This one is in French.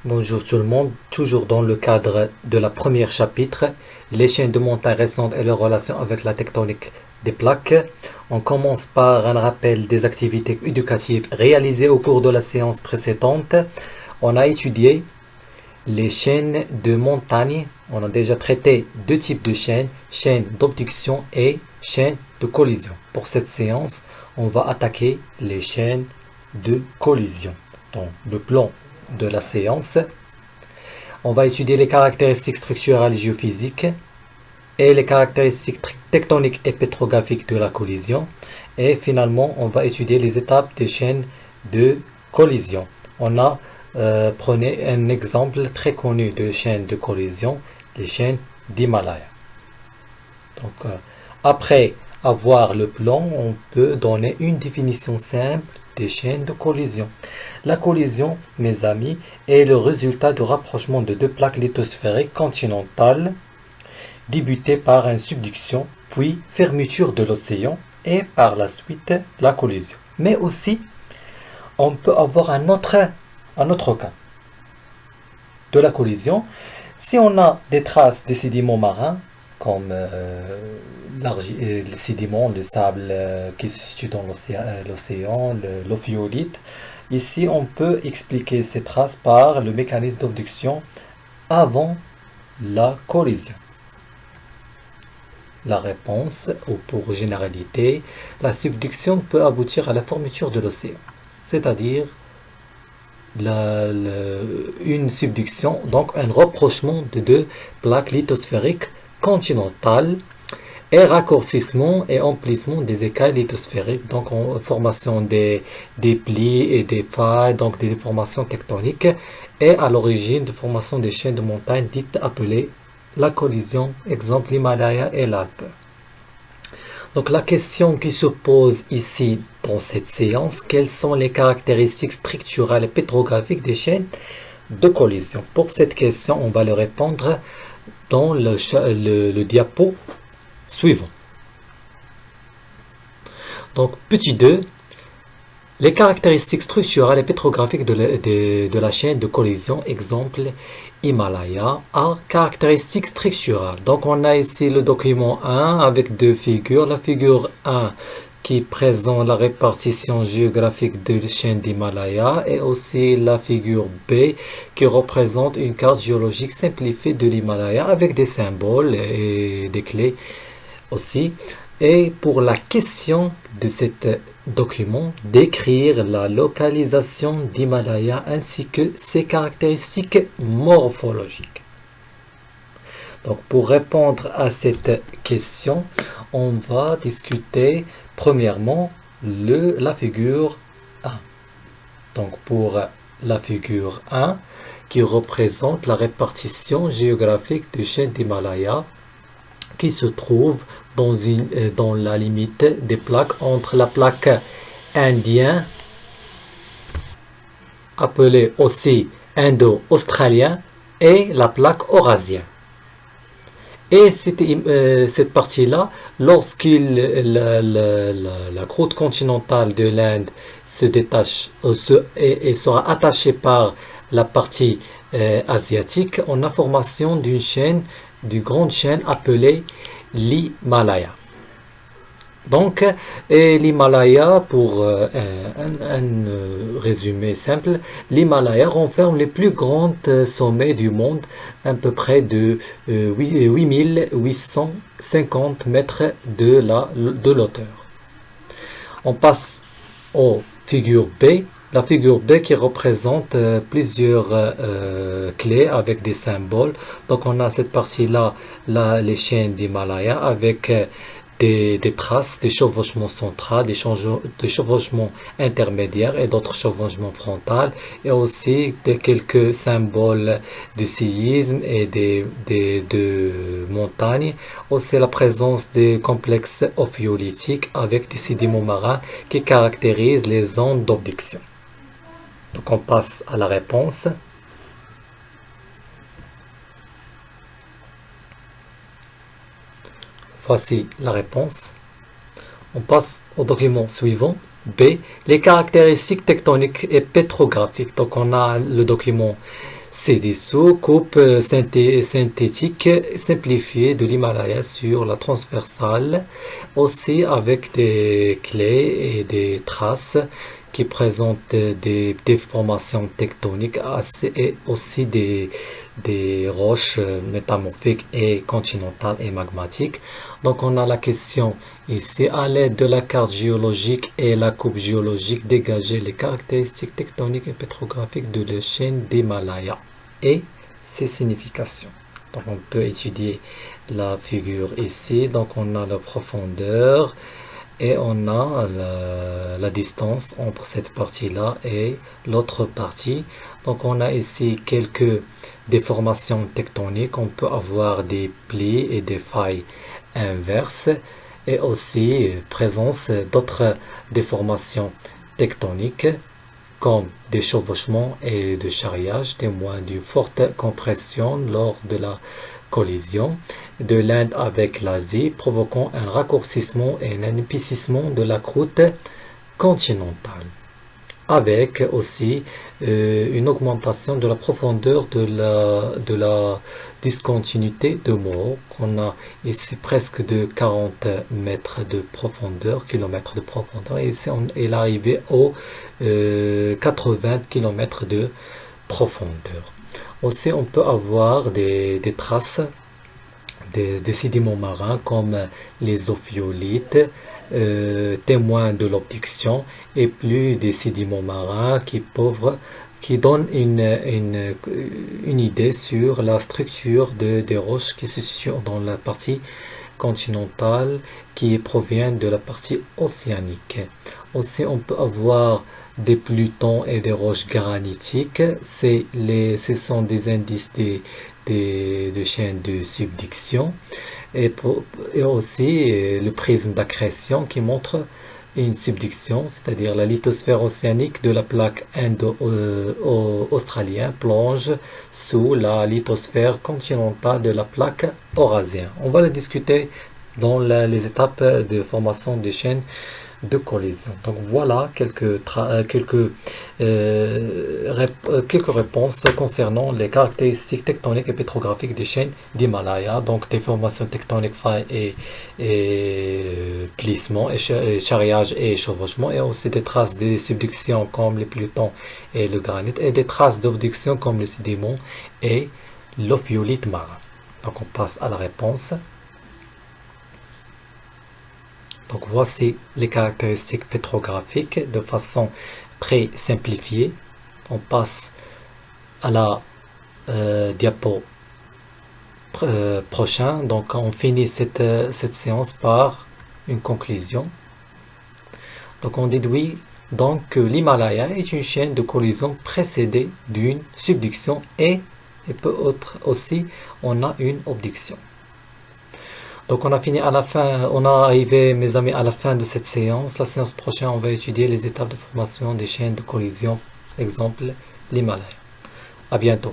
Bonjour tout le monde, toujours dans le cadre de la première chapitre, les chaînes de montagne récentes et leur relation avec la tectonique des plaques. On commence par un rappel des activités éducatives réalisées au cours de la séance précédente. On a étudié les chaînes de montagne. On a déjà traité deux types de chaînes, chaîne d'obduction et chaîne de collision. Pour cette séance, on va attaquer les chaînes de collision. Donc, le plan de la séance, on va étudier les caractéristiques structurales et géophysiques et les caractéristiques tectoniques et pétrographiques de la collision. Et finalement, on va étudier les étapes des chaînes de collision. On a prenez un exemple très connu de chaîne de collision, les chaînes d'Himalaya. Donc, après avoir le plan, on peut donner une définition simple des chaînes de collision. La collision, mes amis, est le résultat du rapprochement de deux plaques lithosphériques continentales, débuté par une subduction, puis fermeture de l'océan, et par la suite la collision. Mais aussi, on peut avoir un autre cas de la collision. Si on a des traces des sédiments marins, comme le sédiment, le sable qui se situe dans l'océan, l'ophiolite. Ici, on peut expliquer ces traces par le mécanisme d'obduction avant la collision. La réponse, ou pour généralité, la subduction peut aboutir à la fermeture de l'océan, c'est-à-dire une subduction, donc un rapprochement de deux plaques lithosphériques continentales et raccourcissement et emplissement des écailles lithosphériques, donc en formation des plis et des failles, donc des déformations tectoniques, et à l'origine de formation des chaînes de montagne dites appelées la collision, exemple l'Himalaya et l'Alpe. Donc la question qui se pose ici dans cette séance, quelles sont les caractéristiques structurales et pétrographiques des chaînes de collision? Pour cette question, on va le répondre dans le diapo suivant. Donc petit 2, les caractéristiques structurales et pétrographiques de la chaîne de collision, exemple Himalaya, A, caractéristiques structurales. Donc on a ici le document 1 avec deux figures. La figure 1 qui présente la répartition géographique de la chaîne d'Himalaya et aussi la figure B qui représente une carte géologique simplifiée de l'Himalaya avec des symboles et des clés aussi. Et pour la question de cet document, décrire la localisation d'Himalaya ainsi que ses caractéristiques morphologiques. Donc pour répondre à cette question, on va discuter premièrement la figure 1. Donc pour la figure 1 qui représente la répartition géographique des chaînes d'Himalaya qui se trouve dans la limite des plaques entre la plaque indienne, appelée aussi indo-australien, et la plaque eurasienne. Et cette partie-là, lorsque la croûte continentale de l'Inde se détache et sera attachée par la partie asiatique, on a formation d'une grande chaîne appelée l'Himalaya. Donc, l'Himalaya, pour un résumé simple, l'Himalaya renferme les plus grands sommets du monde, à peu près de 8850 mètres de hauteur. On passe aux figures B. La figure B qui représente plusieurs clés avec des symboles. Donc on a cette partie-là, les chaînes d'Himalaya avec des traces, des chevauchements centraux, des chevauchements intermédiaires et d'autres chevauchements frontaux, et aussi quelques symboles de séisme et de montagnes. Aussi la présence des complexes ophiolitiques avec des sédiments marins qui caractérisent les zones d'obduction. Donc on passe à la réponse. Voici la réponse. On passe au document suivant. B. Les caractéristiques tectoniques et pétrographiques. Donc on a le document C'est des sous-coupes synthétiques simplifiées de l'Himalaya sur la transversale, aussi avec des clés et des traces qui présentent des déformations tectoniques et aussi des roches métamorphiques et continentales et magmatiques. Donc on a la question ici, à l'aide de la carte géologique et la coupe géologique, dégager les caractéristiques tectoniques et pétrographiques de la chaîne d'Himalaya et ses significations. Donc on peut étudier la figure ici. Donc on a la profondeur et on a la distance entre cette partie-là et l'autre partie. Donc on a ici quelques déformations tectoniques. On peut avoir des plis et des failles inverses et aussi présence d'autres déformations tectoniques comme des chevauchements et de charriage, témoins d'une forte compression lors de la collision de l'Inde avec l'Asie, provoquant un raccourcissement et un épaississement de la croûte continentale, avec aussi une augmentation de la profondeur de la discontinuité de Moore, qu'on a ici presque de 40 mètres de profondeur, kilomètres de profondeur, et ici on est arrivé aux 80 km de profondeur. Aussi, on peut avoir des traces de sédiments marins comme les ophiolites, témoins de l'obduction, et plus des sédiments marins qui donnent une idée sur la structure des roches qui se situent dans la partie continentale qui provient de la partie océanique. Aussi, on peut avoir des plutons et des roches granitiques. Ce sont des indices de chaînes de subduction et aussi le prisme d'accrétion qui montre une subduction, c'est-à-dire la lithosphère océanique de la plaque indo-australienne plonge sous la lithosphère continentale de la plaque eurasienne. On va le discuter dans les étapes de formation des chaînes de collision. Donc voilà quelques réponses concernant les caractéristiques tectoniques et pétrographiques des chaînes d'Himalaya, donc des formations tectoniques, failles et plissements, et charriage et chevauchement, et aussi des traces de subduction comme les plutons et le granit, et des traces d'obduction comme le sédiment et l'ophiolite marin. Donc on passe à la réponse. Donc voici les caractéristiques pétrographiques de façon très simplifiée. On passe à la diapo prochaine. Donc on finit cette séance par une conclusion. Donc on déduit donc que l'Himalaya est une chaîne de collision précédée d'une subduction et aussi on a une obduction. Donc on a fini à la fin, on a arrivé mes amis à la fin de cette séance. La séance prochaine, on va étudier les étapes de formation des chaînes de collision, exemple l'Himalaya. À bientôt.